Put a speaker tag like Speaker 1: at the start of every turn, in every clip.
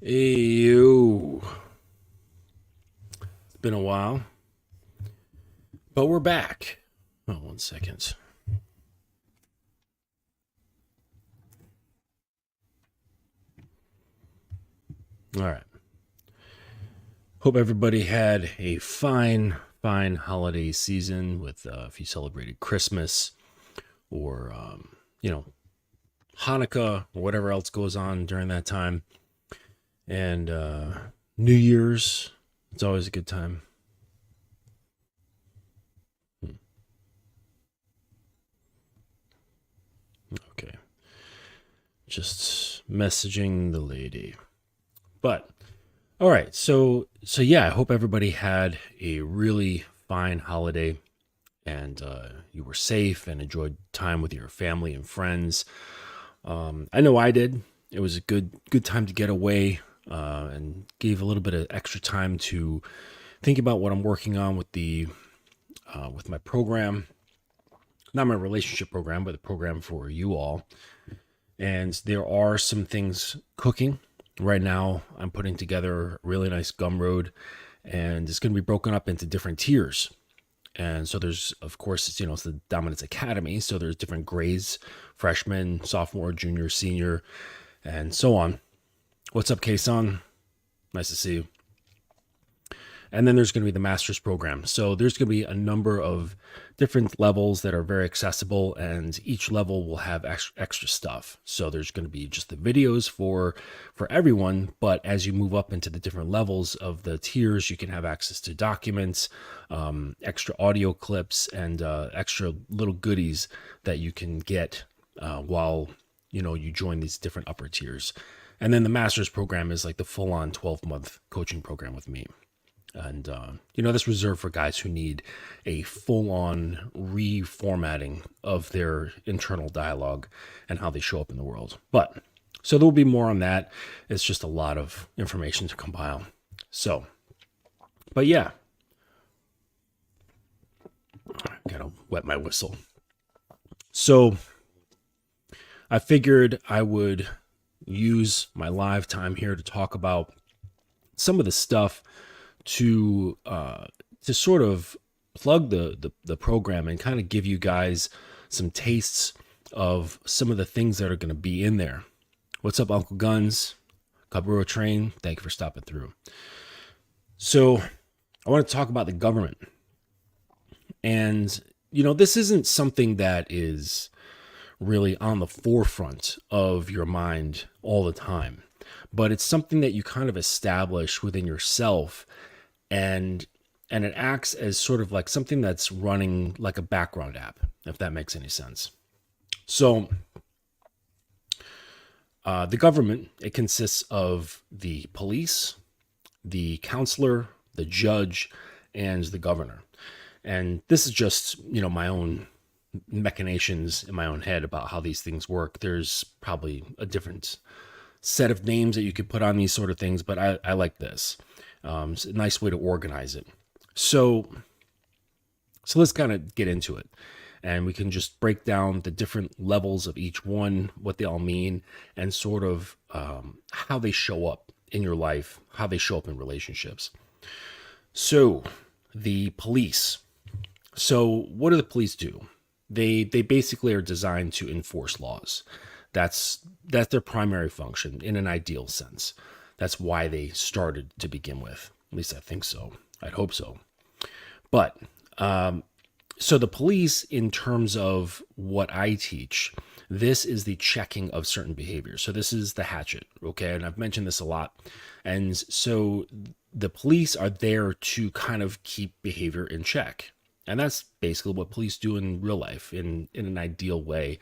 Speaker 1: Hey, yo. It's been a while, but we're back. Oh, 1 second. All right. Hope everybody had a fine holiday season with, if you celebrated Christmas or, you know, Hanukkah or whatever else goes on during that time. And New Year's, it's always a good time. Hmm. Okay. Just messaging the lady. But all right, so yeah, I hope everybody had a really fine holiday and you were safe and enjoyed time with your family and friends. I know I did. It was a good time to get away and gave a little bit of extra time to think about what I'm working on with my program, not my relationship program, but the program for you all. And there are some things cooking right now. I'm putting together a really nice Gumroad, and it's going to be broken up into different tiers. And so there's, of course, it's the Dominance Academy. So there's different grades: freshman, sophomore, junior, senior, and so on. What's up, Kason? Nice to see you. And then there's going to be the master's program. So there's going to be a number of different levels that are very accessible, and each level will have extra stuff. So there's going to be just the videos for everyone, but as you move up into the different levels of the tiers, you can have access to documents, extra audio clips, and extra little goodies that you can get while you join these different upper tiers. And then the master's program is like the full-on 12-month coaching program with me. And, that's reserved for guys who need a full on reformatting of their internal dialogue and how they show up in the world. But so there will be more on that. It's just a lot of information to compile. So, but yeah, gotta wet my whistle. So I figured I would use my live time here to talk about some of the stuff to sort of plug the program and kind of give you guys some tastes of some of the things that are going to be in there. What's up, Uncle Guns? Gumroad Train, thank you for stopping through. So I want to talk about the government. And, this isn't something that is really on the forefront of your mind all the time, but it's something that you kind of establish within yourself, and it acts as sort of like something that's running like a background app, if that makes any sense. So the government, it consists of the police, the counselor, the judge, and the governor. And this is just my own machinations in my own head about how these things work. There's probably a different set of names that you could put on these sort of things, but I like this. It's a nice way to organize it. So let's kind of get into it, and we can just break down the different levels of each one, what they all mean, and sort of how they show up in your life, how they show up in relationships. So the police. So what do the police do? They basically are designed to enforce laws. That's their primary function in an ideal sense. That's why they started to begin with. At least I think so. I'd hope so. But so the police, in terms of what I teach, this is the checking of certain behaviors. So this is the hatchet, okay? And I've mentioned this a lot. And so the police are there to kind of keep behavior in check. And that's basically what police do in real life in an ideal way.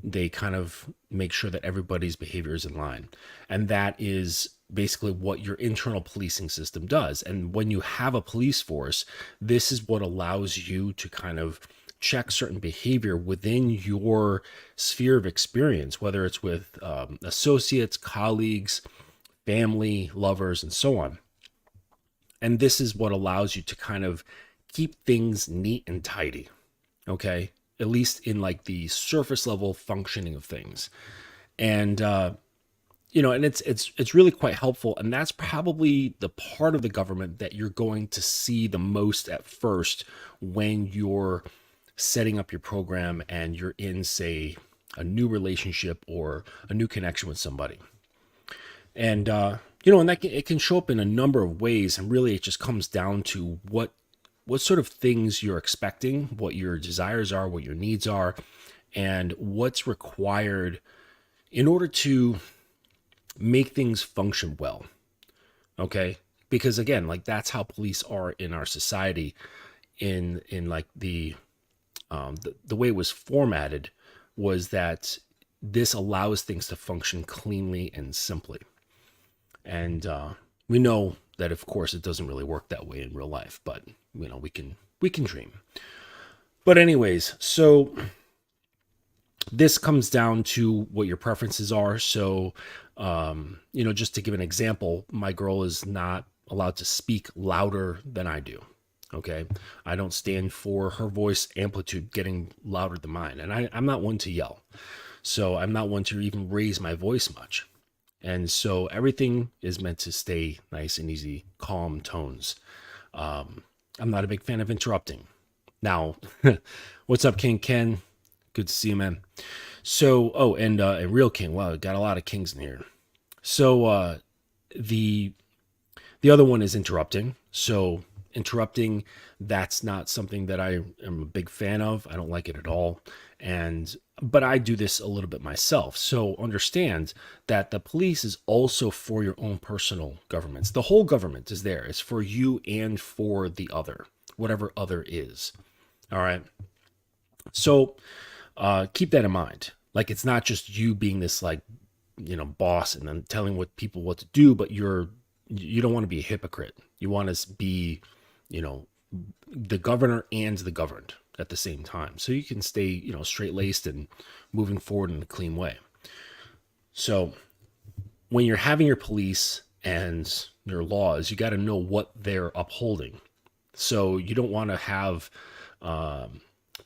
Speaker 1: They kind of make sure that everybody's behavior is in line. And that is basically what your internal policing system does. And when you have a police force, this is what allows you to kind of check certain behavior within your sphere of experience, whether it's with associates, colleagues, family, lovers, and so on. And this is what allows you to kind of keep things neat and tidy, okay? At least in like the surface level functioning of things. And and it's really quite helpful, and that's probably the part of the government that you're going to see the most at first when you're setting up your program and you're in, say, a new relationship or a new connection with somebody. And and it can show up in a number of ways, and really it just comes down to what sort of things you're expecting, what your desires are, what your needs are, and what's required in order to make things function well. Okay? Because again, like that's how police are in our society, in like the way it was formatted was that this allows things to function cleanly and simply. And we know that, of course, it doesn't really work that way in real life, but we can dream. But anyways, so this comes down to what your preferences are. So, just to give an example, my girl is not allowed to speak louder than I do. Okay. I don't stand for her voice amplitude getting louder than mine. And I'm not one to yell. So I'm not one to even raise my voice much. And so everything is meant to stay nice and easy, calm tones. I'm not a big fan of interrupting. Now, what's up, King Ken? Good to see you, man. So, and Real King. Wow, got a lot of kings in here. So, the other one is interrupting. So, interrupting, that's not something that I am a big fan of. I don't like it at all. But I do this a little bit myself. So understand that the police is also for your own personal governments. The whole government is there. It's for you and for the other, whatever other is. All right. So keep that in mind. Like it's not just you being this like, boss and then telling people what to do, but you don't want to be a hypocrite. You want to be, the governor and the governed at the same time. So you can stay, straight-laced and moving forward in a clean way. So when you're having your police and your laws, you got to know what they're upholding. So you don't want to have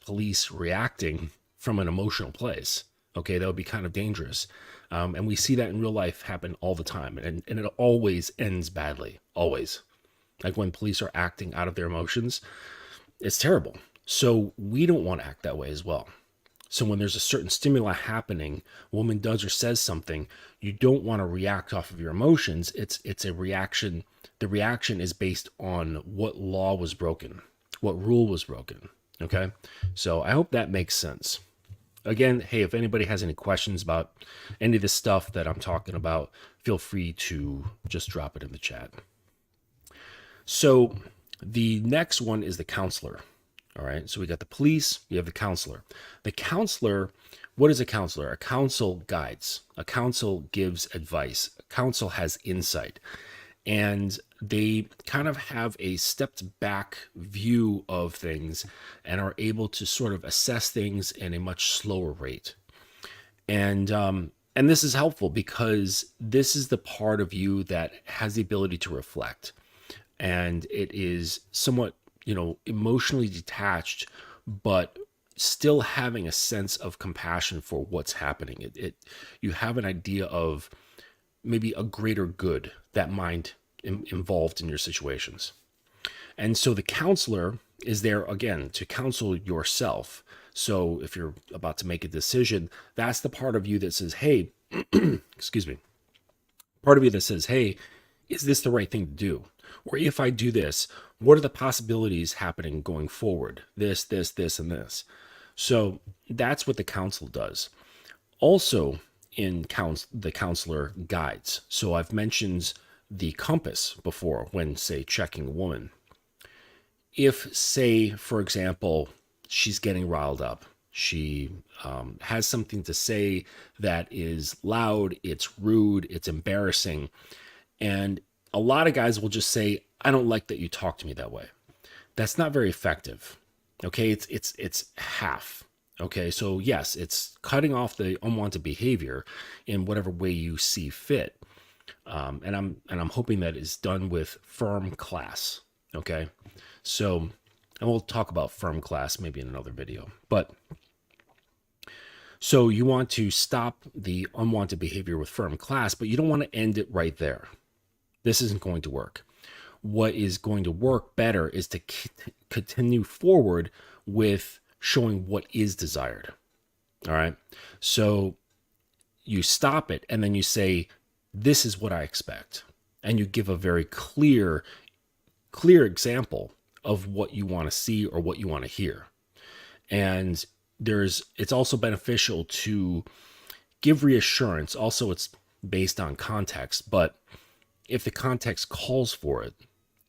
Speaker 1: police reacting from an emotional place. Okay, that would be kind of dangerous. And we see that in real life happen all the time. And it always ends badly, always. Like when police are acting out of their emotions, it's terrible. So we don't want to act that way as well. So when there's a certain stimuli happening, a woman does or says something, you don't want to react off of your emotions. It's a reaction. The reaction is based on what law was broken, what rule was broken. Okay? So I hope that makes sense. Again, hey, if anybody has any questions about any of this stuff that I'm talking about, feel free to just drop it in the chat. So the next one is the counselor. All right. So we got the police, you have the counselor. The counselor, what is a counselor? A counsel guides, a counsel gives advice, a counsel has insight, and they kind of have a stepped back view of things and are able to sort of assess things in a much slower rate. And this is helpful because this is the part of you that has the ability to reflect. And it is somewhat emotionally detached, but still having a sense of compassion for what's happening. You have an idea of maybe a greater good that might involved in your situations. And so the counselor is there again to counsel yourself. So if you're about to make a decision, that's the part of you that says, hey, excuse me, part of you that says, hey, is this the right thing to do? Or if I do this, what are the possibilities happening going forward? This, and this. So that's what the counsel does. Also in the counselor guides. So I've mentioned the compass before when, say, checking a woman. If, say, for example, she's getting riled up, she has something to say that is loud, it's rude, it's embarrassing, and a lot of guys will just say, I don't like that you talk to me that way. That's not very effective. Okay, it's half. Okay, so yes, it's cutting off the unwanted behavior in whatever way you see fit. And I'm hoping that is done with firm class. Okay, so and we'll talk about firm class maybe in another video. But So you want to stop the unwanted behavior with firm clasp, but you don't want to end it right there. This isn't going to work. What is going to work better is to continue forward with showing what is desired. All right. So you stop it and then you say, this is what I expect. And you give a very clear example of what you want to see or what you want to hear. And it's also beneficial to give reassurance. Also, it's based on context, but if the context calls for it,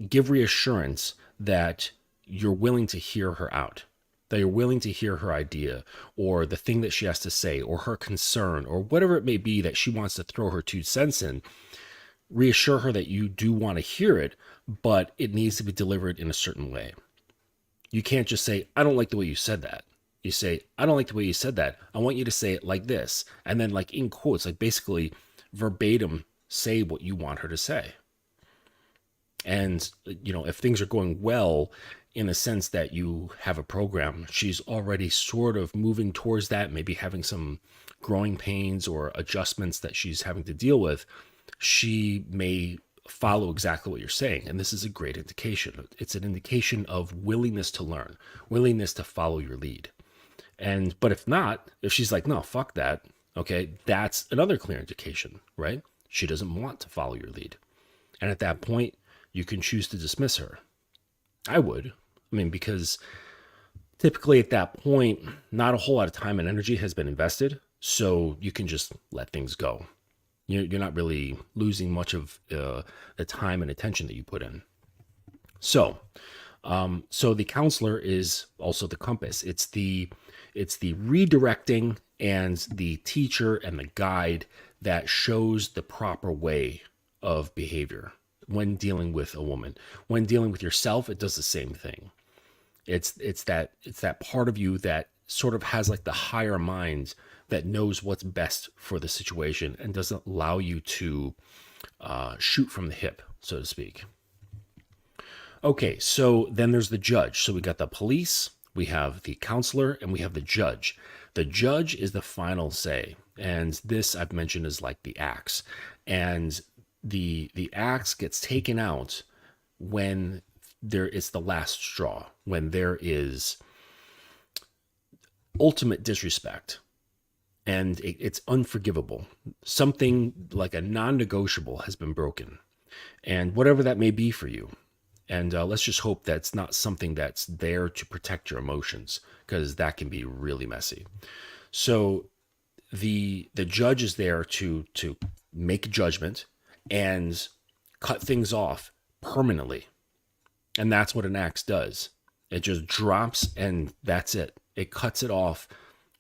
Speaker 1: give reassurance that you're willing to hear her out, that you're willing to hear her idea or the thing that she has to say or her concern or whatever it may be that she wants to throw her 2 cents in. Reassure her that you do want to hear it, but it needs to be delivered in a certain way. You can't just say, I don't like the way you said that. You say, I don't like the way you said that. I want you to say it like this. And then like in quotes, like basically verbatim say what you want her to say. And, if things are going well in the sense that you have a program, she's already sort of moving towards that, maybe having some growing pains or adjustments that she's having to deal with, she may follow exactly what you're saying. And this is a great indication. It's an indication of willingness to learn, willingness to follow your lead. But if not, if she's like, no, fuck that, okay, that's another clear indication, right? She doesn't want to follow your lead. And at that point, you can choose to dismiss her. I would. Because typically at that point, not a whole lot of time and energy has been invested. So you can just let things go. You're not really losing much of the time and attention that you put in. So the counselor is also the compass. It's the redirecting and the teacher and the guide that shows the proper way of behavior when dealing with a woman. When dealing with yourself, it does the same thing. It's that part of you that sort of has like the higher mind that knows what's best for the situation and doesn't allow you to shoot from the hip, so to speak. Okay, so then there's the judge. So we got the police, we have the counselor, and we have the judge. The judge is the final say. And this I've mentioned is like the axe. And the axe gets taken out when there is the last straw, when there is ultimate disrespect and it's unforgivable. Something like a non-negotiable has been broken, and whatever that may be for you. And let's just hope that's not something that's there to protect your emotions, because that can be really messy. So the judge is there to make a judgment and cut things off permanently. And that's what an axe does. It just drops and that's it. It cuts it off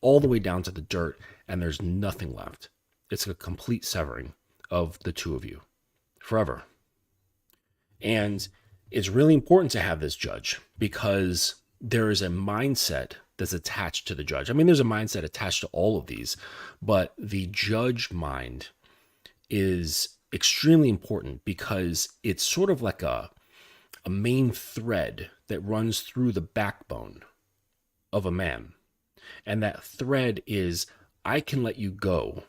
Speaker 1: all the way down to the dirt and there's nothing left. It's a complete severing of the two of you forever. And it's really important to have this judge because there is a mindset that's attached to the judge. There's a mindset attached to all of these, but the judge mind is extremely important because it's sort of like a main thread that runs through the backbone of a man. And that thread is, I can let you go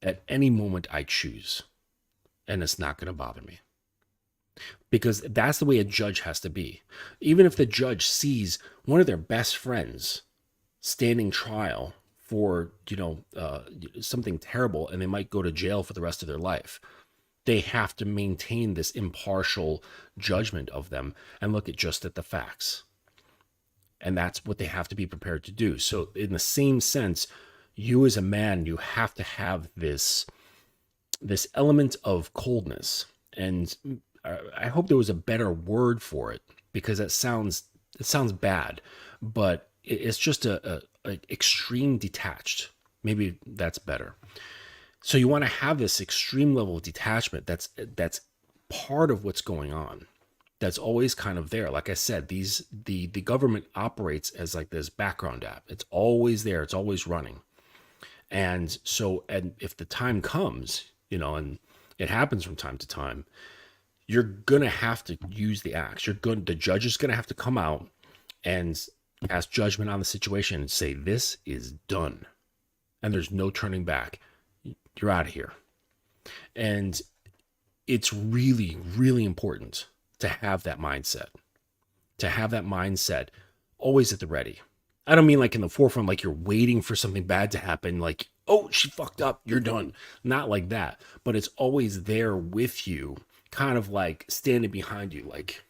Speaker 1: at any moment I choose, and it's not going to bother me. Because that's the way a judge has to be. Even if the judge sees one of their best friends standing trial for, something terrible, and they might go to jail for the rest of their life, they have to maintain this impartial judgment of them and look at the facts. And that's what they have to be prepared to do. So in the same sense, you as a man, you have to have this element of coldness. And I hope there was a better word for it, because it sounds bad, but it's just a extreme detached. Maybe that's better. So you want to have this extreme level of detachment that's part of what's going on. That's always kind of there. Like I said, the government operates as like this background app. It's always there. It's always running. And so, and if the time comes, and it happens from time to time, you're going to have to use the axe. The judge is going to have to come out and pass judgment on the situation and say, this is done. and there's no turning back. You're out of here. And it's really, really important to have that mindset, always at the ready. I don't mean like in the forefront, like you're waiting for something bad to happen, like, oh, she fucked up, you're done. Not like that, but it's always there with you, kind of like standing behind you, like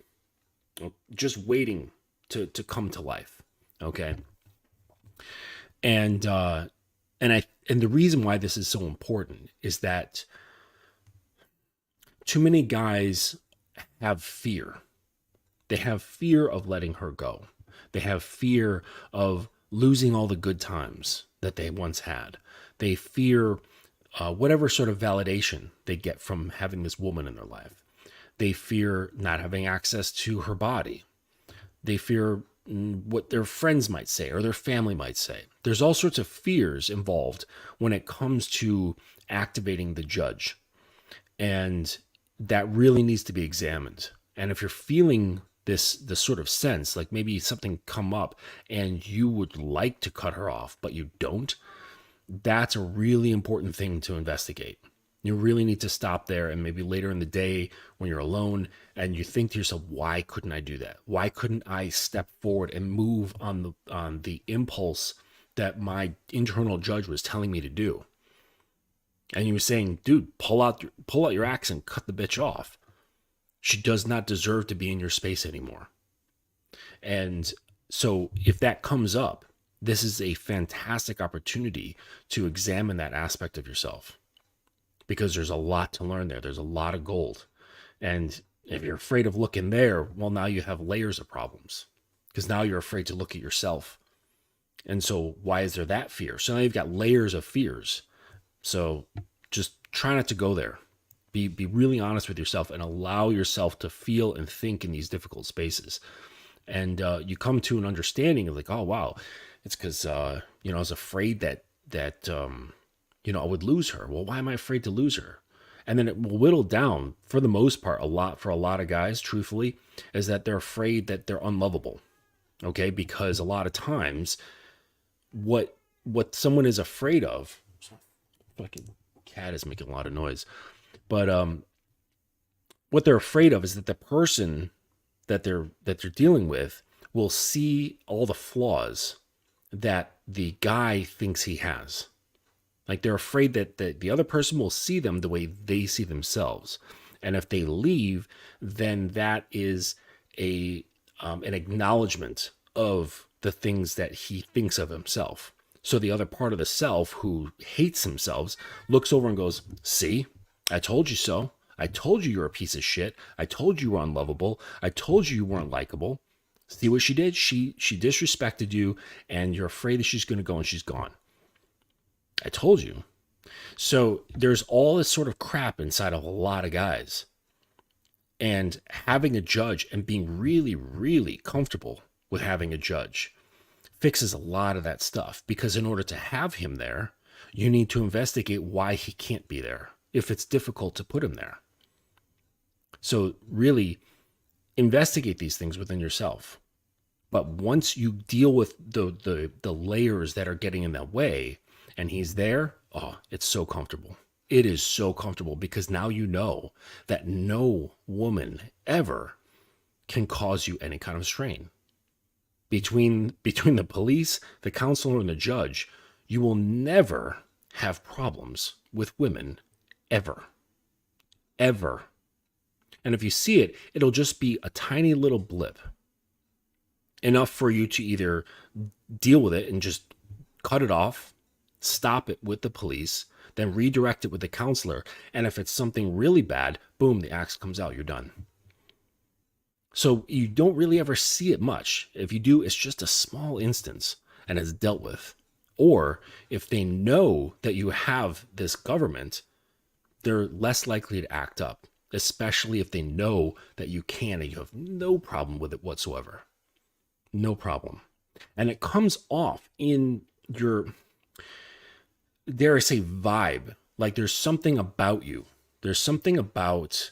Speaker 1: just waiting to come to life. Okay. And, and the reason why this is so important is that too many guys have fear. They have fear of letting her go. They have fear of losing all the good times that they once had. They fear whatever sort of validation they get from having this woman in their life. They fear not having access to her body. They fear what their friends might say or their family might say. There's all sorts of fears involved when it comes to activating the judge. And that really needs to be examined. And if you're feeling this sort of sense, like maybe something come up and you would like to cut her off, but you don't, that's a really important thing to investigate. You really need to stop there, and maybe later in the day when you're alone and you think to yourself, why couldn't I do that? Why couldn't I step forward and move on the impulse that my internal judge was telling me to do? And you were saying, dude, pull out your axe and cut the bitch off. She does not deserve to be in your space anymore. And so if that comes up, this is a fantastic opportunity to examine that aspect of yourself, because there's a lot to learn there. There's a lot of gold. And if you're afraid of looking there, well, now you have layers of problems, because now you're afraid to look at yourself. And so why is there that fear? So now you've got layers of fears. So just try not to go there. Be really honest with yourself and allow yourself to feel and think in these difficult spaces. And you come to an understanding of like, oh, wow, it's because, I was afraid that I would lose her. Well, why am I afraid to lose her? And then it will whittle down, for the most part, for a lot of guys, truthfully, is that they're afraid that they're unlovable. Okay, because a lot of times what someone is afraid of, fucking cat is making a lot of noise, but what they're afraid of is that the person that they're dealing with will see all the flaws that the guy thinks he has. Like they're afraid that the other person will see them the way they see themselves. And if they leave, then that is an acknowledgement of the things that he thinks of himself. So the other part of the self who hates themselves looks over and goes, see, I told you so. I told you you're a piece of shit. I told you you were unlovable. I told you you weren't likable. See what she did? She disrespected you, and you're afraid that she's going to go, and she's gone. I told you. So there's all this sort of crap inside of a lot of guys. And having a judge and being really, really comfortable with having a judge fixes a lot of that stuff, because in order to have him there, you need to investigate why he can't be there if it's difficult to put him there. So really investigate these things within yourself. But once you deal with the layers that are getting in that way and he's there, oh, it's so comfortable. It is so comfortable, because now you know that no woman ever can cause you any kind of strain. Between the police, the counselor, and the judge, you will never have problems with women, ever. Ever. And if you see it, it'll just be a tiny little blip. Enough for you to either deal with it and just cut it off, stop it with the police, then redirect it with the counselor. And if it's something really bad, boom, the axe comes out, you're done. So you don't really ever see it much. If you do, it's just a small instance and it's dealt with. Or if they know that you have this government, they're less likely to act up, especially if they know that you can and you have no problem with it whatsoever. No problem. And it comes off in your, dare I say, vibe. Like there's something about you. There's something about,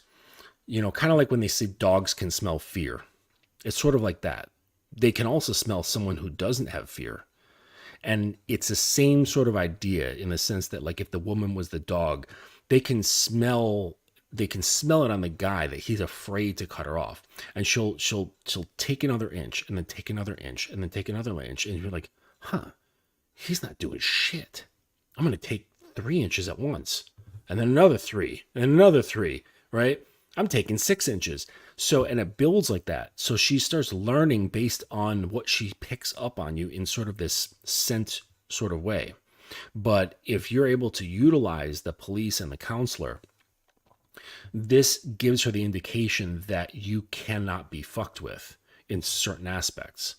Speaker 1: kind of like when they say dogs can smell fear. It's sort of like that. They can also smell someone who doesn't have fear. And it's the same sort of idea in the sense that, like, if the woman was the dog, they can smell they can smell it on the guy that he's afraid to cut her off, and she'll take another inch, and then take another inch, and then take another inch, and you're like, huh, he's not doing shit. I'm gonna take 3 inches at once, and then another three, and another three, right? I'm taking 6 inches. So, and it builds like that. So she starts learning based on what she picks up on you in sort of this scent sort of way. But if you're able to utilize the police and the counselor, this gives her the indication that you cannot be fucked with in certain aspects.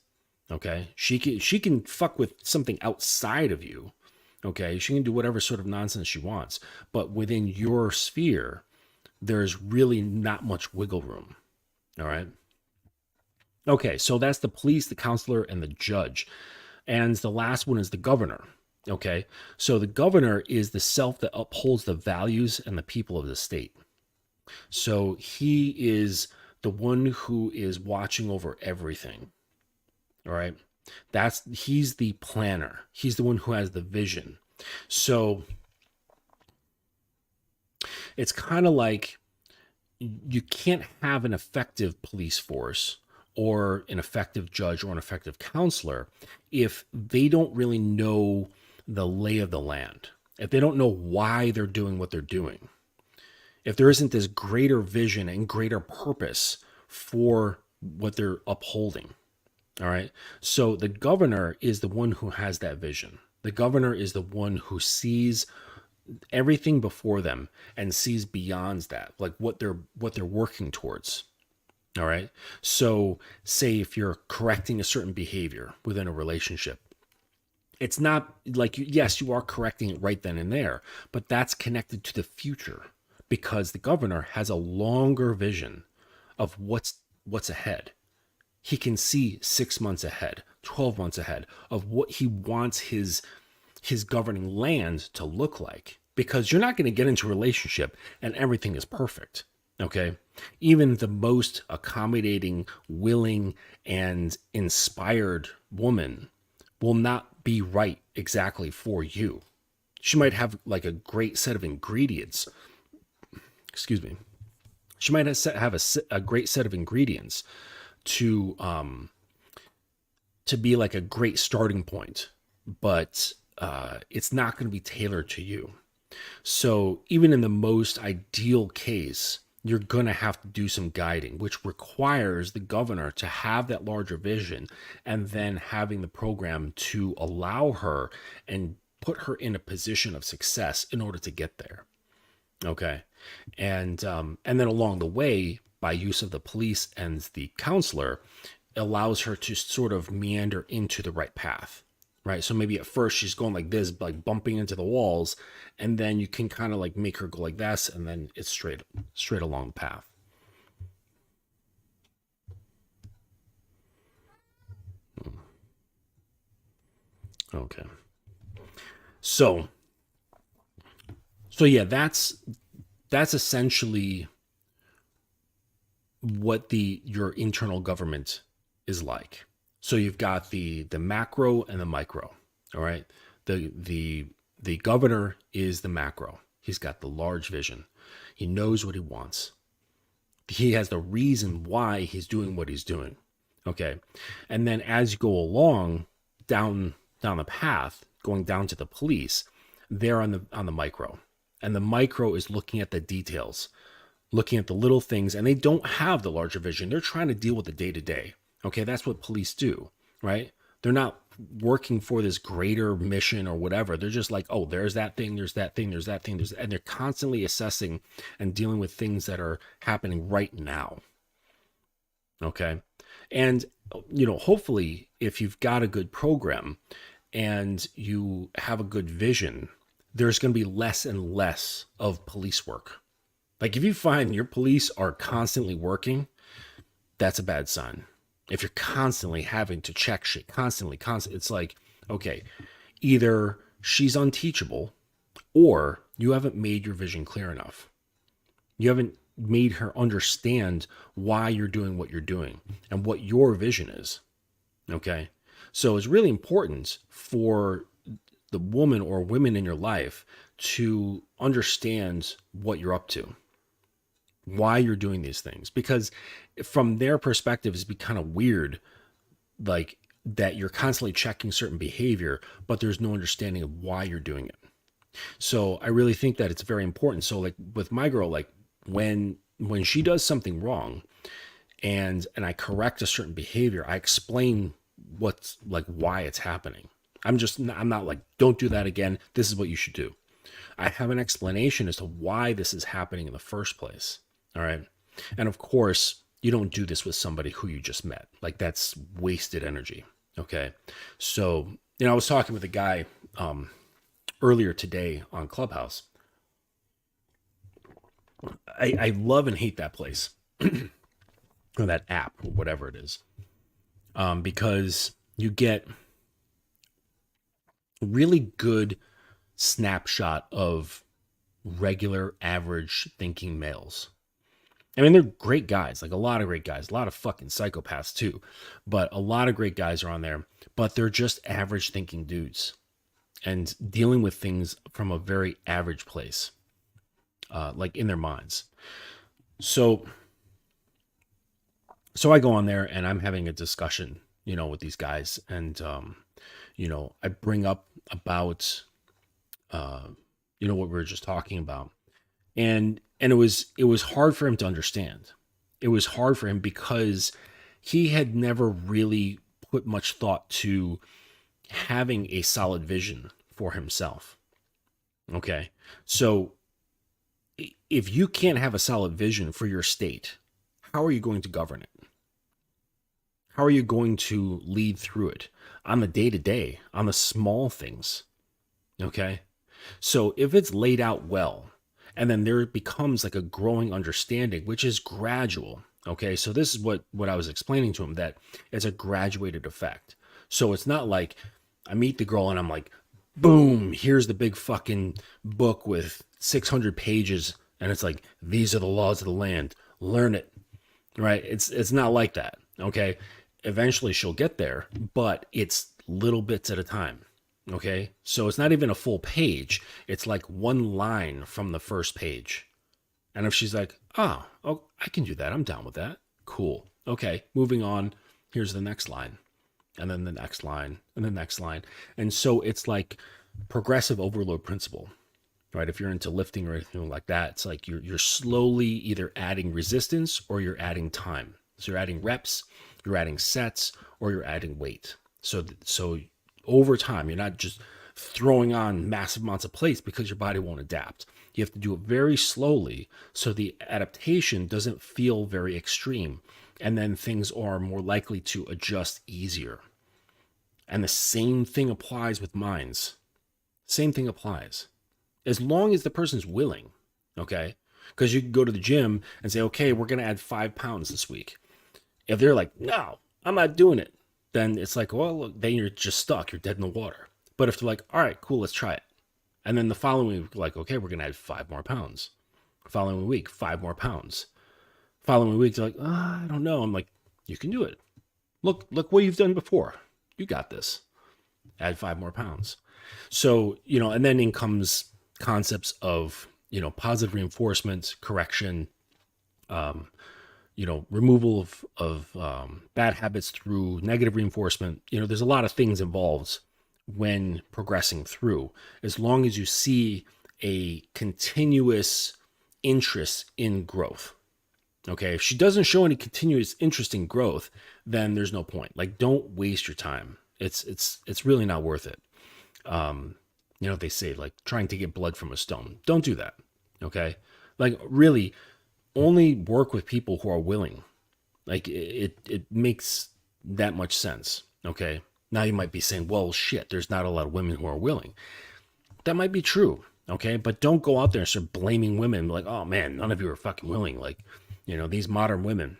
Speaker 1: Okay, she can fuck with something outside of you. Okay, she can do whatever sort of nonsense she wants, but within your sphere, there's really not much wiggle room. All right. Okay, so that's the police, the counselor, and the judge. And the last one is the governor. Okay, so the governor is the self that upholds the values and the people of the state. So he is the one who is watching over everything. All right. He's the planner. He's the one who has the vision. So it's kind of like you can't have an effective police force or an effective judge or an effective counselor if they don't really know the lay of the land, if they don't know why they're doing what they're doing, if there isn't this greater vision and greater purpose for what they're upholding. All right. So the governor is the one who has that vision. The governor is the one who sees everything before them and sees beyond that, like what they're working towards. All right. So say if you're correcting a certain behavior within a relationship, it's not like yes, you are correcting it right then and there, but that's connected to the future because the governor has a longer vision of what's ahead. He can see 6 months ahead, 12 months ahead of what he wants his governing land to look like, because you're not going to get into a relationship and everything is perfect. Okay. Even the most accommodating, willing, and inspired woman will not be right exactly for you. She might have like a great set of ingredients. Excuse me. She might have a great set of ingredients to be like a great starting point, but it's not going to be tailored to you. So even in the most ideal case, you're going to have to do some guiding, which requires the governor to have that larger vision and then having the program to allow her and put her in a position of success in order to get there. Okay. And then along the way, by use of the police and the counselor, allows her to sort of meander into the right path. Right. So maybe at first she's going like this, like bumping into the walls, and then you can kind of like make her go like this, and then it's straight along the path. Okay. So yeah, that's essentially what your internal government is like. So you've got the macro and the micro. All right. The governor is the macro. He's got the large vision. He knows what he wants. He has the reason why he's doing what he's doing. Okay. And then as you go along down the path, going down to the police, they're on the micro. And the micro is looking at the details, looking at the little things, and they don't have the larger vision. They're trying to deal with the day-to-day. Okay, that's what police do, right? They're not working for this greater mission or whatever. They're just like, oh, there's that thing, there's that thing, there's that thing, and they're constantly assessing and dealing with things that are happening right now. Okay. And, hopefully if you've got a good program and you have a good vision, there's going to be less and less of police work. Like if you find your police are constantly working, that's a bad sign. If you're constantly having to check shit, constantly, it's like, okay, either she's unteachable or you haven't made your vision clear enough. You haven't made her understand why you're doing what you're doing and what your vision is. Okay. So it's really important for the woman or women in your life to understand what you're up to, why you're doing these things, because from their perspective, it's be kind of weird, like that you're constantly checking certain behavior, but there's no understanding of why you're doing it. So I really think that it's very important. So like with my girl, like when she does something wrong and I correct a certain behavior, I explain what's like why it's happening. I'm not like, don't do that again. This is what you should do. I have an explanation as to why this is happening in the first place. All right. And of course, you don't do this with somebody who you just met. Like that's wasted energy. Okay. So, I was talking with a guy earlier today on Clubhouse. I love and hate that place or that app or whatever it is, because you get a really good snapshot of regular, average thinking males. I mean, they're great guys, like a lot of great guys, a lot of fucking psychopaths too, but a lot of great guys are on there, but they're just average thinking dudes and dealing with things from a very average place, like in their minds. So, so I go on there and I'm having a discussion, with these guys, and I bring up about, what we were just talking about, and it was hard for him to understand. It was hard for him because he had never really put much thought to having a solid vision for himself. Okay. So if you can't have a solid vision for your state, how are you going to govern it? How are you going to lead through it on the day to day, on the small things? Okay. So if it's laid out well, and then there becomes like a growing understanding, which is gradual. Okay. So this is what I was explaining to him, that it's a graduated effect. So it's not like I meet the girl and I'm like, boom, here's the big fucking book with 600 pages. And it's like, these are the laws of the land. Learn it. Right. It's not like that. Okay. Eventually she'll get there, but it's little bits at a time. Okay. So it's not even a full page. It's like one line from the first page. And if she's like, oh, I can do that. I'm down with that. Cool. Okay. Moving on. Here's the next line. And then the next line and the next line. And so it's like progressive overload principle, right? If you're into lifting or anything like that, it's like you're slowly either adding resistance or you're adding time. So you're adding reps, you're adding sets, or you're adding weight. So over time, you're not just throwing on massive amounts of plates because your body won't adapt. You have to do it very slowly so the adaptation doesn't feel very extreme. And then things are more likely to adjust easier. And the same thing applies with minds. Same thing applies. As long as the person's willing, okay? Because you can go to the gym and say, okay, we're going to add 5 pounds this week. If they're like, no, I'm not doing it, then it's like, well, look, then you're just stuck. You're dead in the water. But if they're like, all right, cool, let's try it. And then the following week, like, okay, we're going to add 5 more pounds. Following week, 5 more pounds. Following week, they're like, I don't know. I'm like, you can do it. Look what you've done before. You got this. Add 5 more pounds. So, and then in comes concepts of, positive reinforcement, correction, removal of bad habits through negative reinforcement. There's a lot of things involved when progressing through, as long as you see a continuous interest in growth. Okay, if she doesn't show any continuous interest in growth, then there's no point. Like, don't waste your time. It's really not worth it. They say, like, trying to get blood from a stone. Don't do that. Okay, like, really, only work with people who are willing. Like, it makes that much sense. Okay, now you might be saying, well, shit, there's not a lot of women who are willing. That might be true. Okay, but don't go out there and start blaming women. Like, oh man, none of you are fucking willing. Like, these modern women.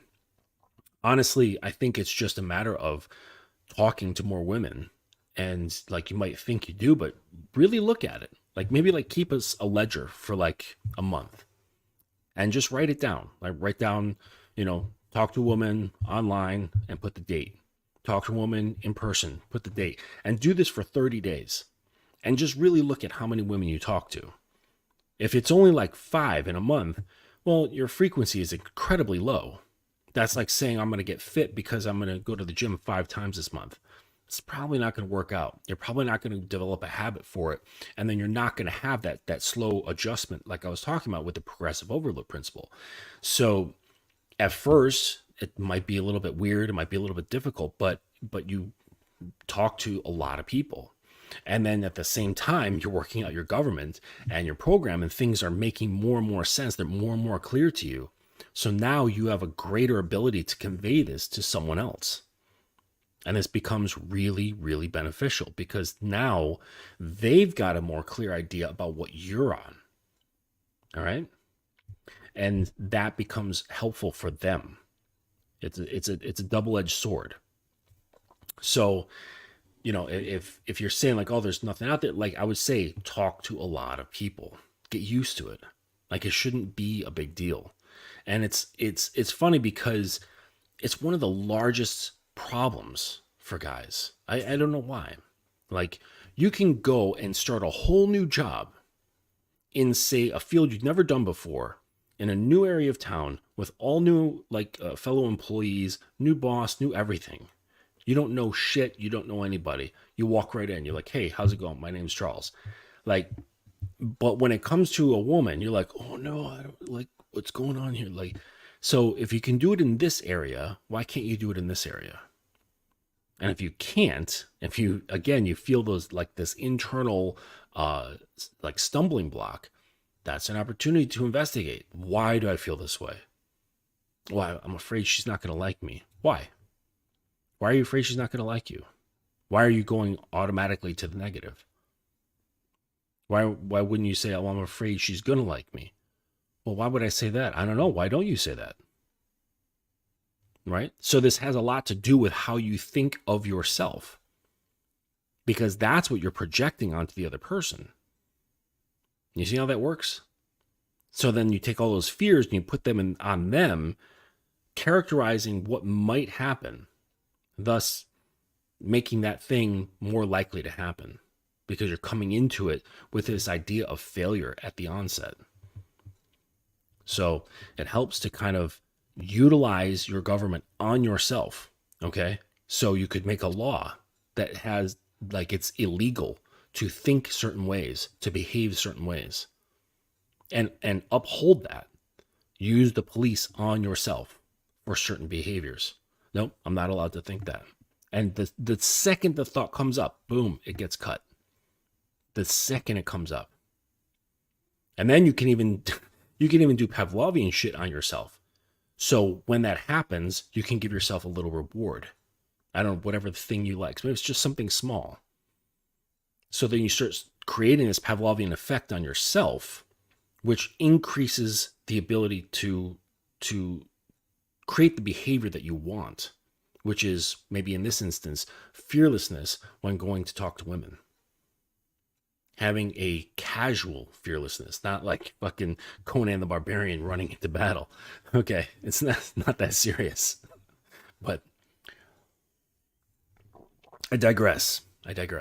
Speaker 1: Honestly, I think it's just a matter of talking to more women. And like, you might think you do, but really look at it. Like, maybe like keep us a ledger for like a month and just write it down. Like, write down, talk to a woman online and put the date. Talk to a woman in person, put the date, and do this for 30 days. And just really look at how many women you talk to. If it's only like 5 in a month, well, your frequency is incredibly low. That's like saying I'm going to get fit because I'm going to go to the gym 5 times this month. It's probably not going to work out. You're probably not going to develop a habit for it. And then you're not going to have that slow adjustment like I was talking about with the progressive overload principle. So at first, it might be a little bit weird. It might be a little bit difficult, but you talk to a lot of people. And then at the same time, you're working out your government and your program, and things are making more and more sense. They're more and more clear to you. So now you have a greater ability to convey this to someone else. And this becomes really, really beneficial because now they've got a more clear idea about what you're on. All right. And that becomes helpful for them. It's a double-edged sword. So, if you're saying like, oh, there's nothing out there, like I would say, talk to a lot of people, get used to it. Like it shouldn't be a big deal. And it's funny because it's one of the largest problems for guys. I don't know why. Like you can go and start a whole new job in say a field you've never done before in a new area of town with all new fellow employees, new boss, new everything. You don't know shit. You don't know anybody. You walk right in. You're like, hey, how's it going? My name's Charles. Like, but when it comes to a woman, you're like, oh no, I don't like what's going on here. Like, so if you can do it in this area, why can't you do it in this area? And if you can't, if you, again, you feel those like this internal, like stumbling block, that's an opportunity to investigate. Why do I feel this way? Well, I'm afraid she's not going to like me. Why? Why are you afraid she's not going to like you? Why are you going automatically to the negative? Why wouldn't you say, oh, I'm afraid she's going to like me? Well, why would I say that? I don't know. Why don't you say that? Right? So this has a lot to do with how you think of yourself, because that's what you're projecting onto the other person. You see how that works? So then you take all those fears and you put them on them, characterizing what might happen, thus making that thing more likely to happen because you're coming into it with this idea of failure at the onset. So it helps to kind of utilize your government on yourself. Okay. So you could make a law that has like it's illegal to think certain ways, to behave certain ways, and uphold that. Use the police on yourself for certain behaviors. Nope, I'm not allowed to think that. And the second the thought comes up, boom, it gets cut. The second it comes up. And then you can even do Pavlovian shit on yourself. So when that happens, you can give yourself a little reward. I don't know, whatever the thing you like. Maybe it's just something small. So then you start creating this Pavlovian effect on yourself, which increases the ability to create the behavior that you want, which is maybe in this instance, fearlessness when going to talk to women. Having a casual fearlessness, not like fucking Conan the Barbarian running into battle. Okay, it's not that serious. But I digress.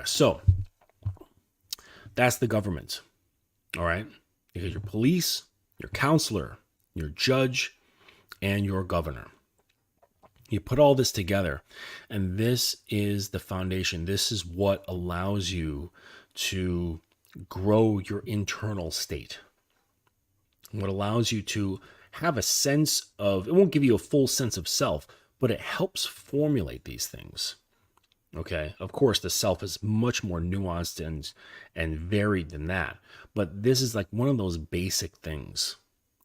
Speaker 1: So that's the government. All right? Because your police, your counselor, your judge, and your governor. You put all this together, and this is the foundation. This is what allows you to grow your internal state. What allows you to have a sense of, it won't give you a full sense of self, but it helps formulate these things. Okay, of course, the self is much more nuanced and varied than that. But this is like one of those basic things,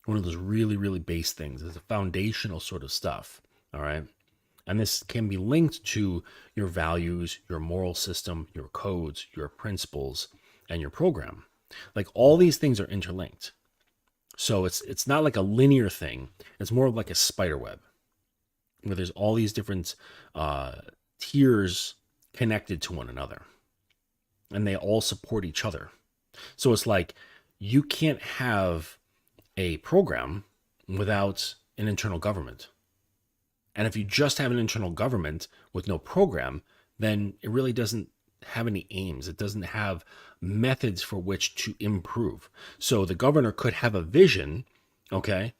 Speaker 1: one of those really, really base things. It's a foundational sort of stuff. All right. And this can be linked to your values, your moral system, your codes, your principles, and your program. Like all these things are interlinked. So it's not like a linear thing. It's more like a spider web where there's all these different tiers connected to one another, and they all support each other. So it's like you can't have a program without an internal government. And if you just have an internal government with no program, then it really doesn't have any aims. It doesn't have methods for which to improve. So the governor could have a vision, okay,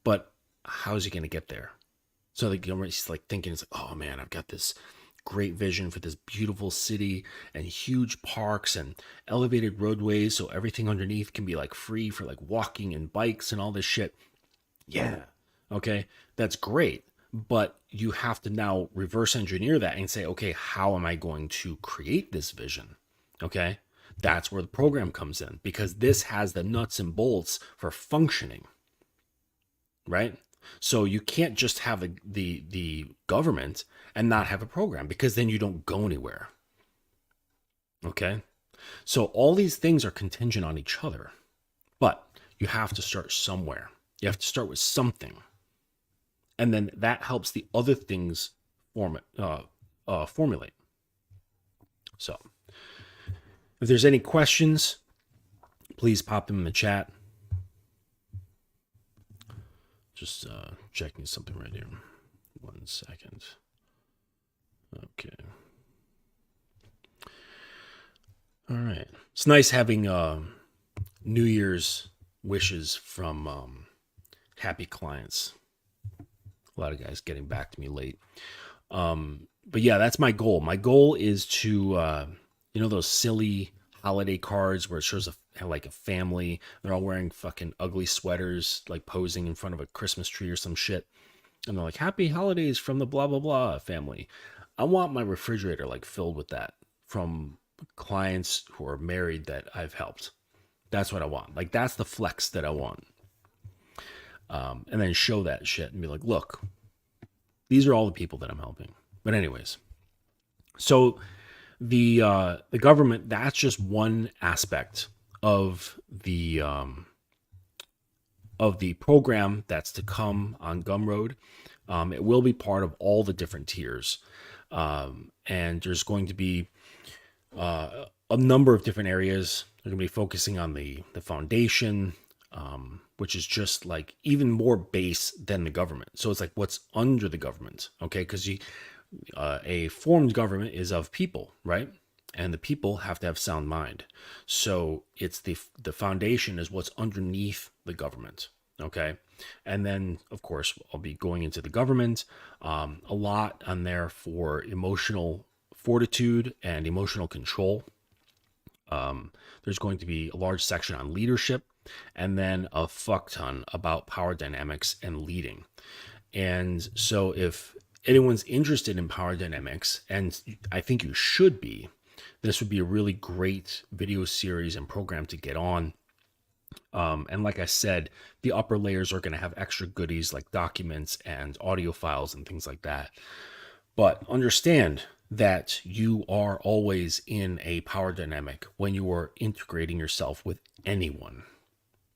Speaker 1: but how is he going to get there? So the government's like thinking, it's like, oh man, I've got this great vision for this beautiful city and huge parks and elevated roadways so everything underneath can be like free for like walking and bikes and all this shit. Yeah. Okay. That's great. But you have to now reverse engineer that and say, okay, how am I going to create this vision? Okay. That's where the program comes in because this has the nuts and bolts for functioning, right? So you can't just have the government and not have a program because then you don't go anywhere. Okay. So all these things are contingent on each other, but you have to start somewhere. You have to start with something. And then that helps the other things formulate. So if there's any questions, please pop them in the chat. Just checking something right here. 1 second. Okay. All right. It's nice having New Year's wishes from happy clients. A lot of guys getting back to me late. But yeah, that's my goal. My goal is to, those silly holiday cards where it shows like a family. They're all wearing fucking ugly sweaters, like posing in front of a Christmas tree or some shit. And they're like, happy holidays from the blah, blah, blah family. I want my refrigerator like filled with that from clients who are married that I've helped. That's what I want. Like, that's the flex that I want. And then show that shit and be like, look, these are all the people that I'm helping. But anyways, so the government, that's just one aspect of the program that's to come on Gumroad. It will be part of all the different tiers. And there's going to be a number of different areas. They're going to be focusing on the foundation, which is just like even more base than the government. So it's like what's under the government, okay? Because a formed government is of people, right? And the people have to have sound mind. So it's the foundation is what's underneath the government, okay? And then, of course, I'll be going into the government, a lot on there for emotional fortitude and emotional control. There's going to be a large section on leadership, and then a fuck ton about power dynamics and leading. And so if anyone's interested in power dynamics, and I think you should be, this would be a really great video series and program to get on. And like I said, the upper layers are going to have extra goodies like documents and audio files and things like that. But understand that you are always in a power dynamic when you are integrating yourself with anyone,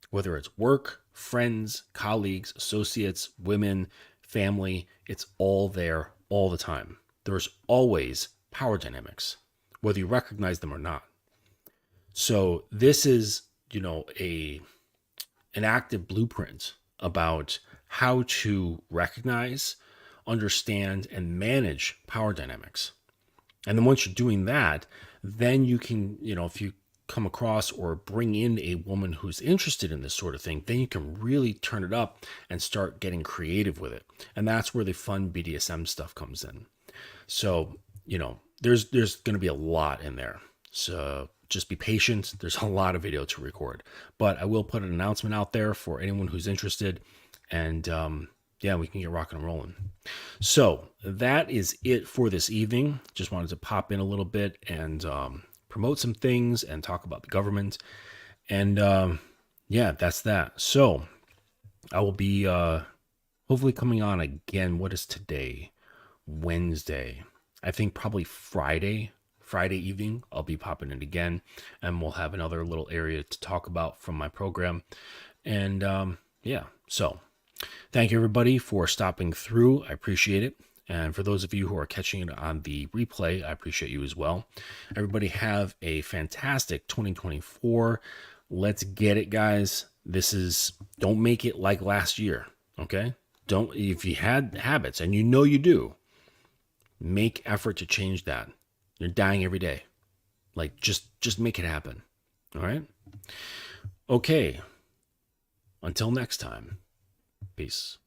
Speaker 1: whether it's work, friends, colleagues, associates, women, family. It's all there all the time. There's always power dynamics, whether you recognize them or not. So this is, an active blueprint about how to recognize, understand, and manage power dynamics. And then once you're doing that, then you can, if you come across or bring in a woman who's interested in this sort of thing, then you can really turn it up and start getting creative with it. And that's where the fun BDSM stuff comes in. So, there's going to be a lot in there. So just be patient. There's a lot of video to record, but I will put an announcement out there for anyone who's interested. And we can get rocking and rolling. So that is it for this evening. Just wanted to pop in a little bit and promote some things and talk about the government. And that's that. So I will be hopefully coming on again. What is today? Wednesday. I think probably Friday evening, I'll be popping in again, and we'll have another little area to talk about from my program. And so thank you everybody for stopping through. I appreciate it. And for those of you who are catching it on the replay, I appreciate you as well. Everybody have a fantastic 2024. Let's get it, guys. Don't make it like last year, okay? Don't, if you had habits, and you know you do, make effort to change that. You're dying every day. Like, just make it happen. All right? Okay. Until next time. Peace.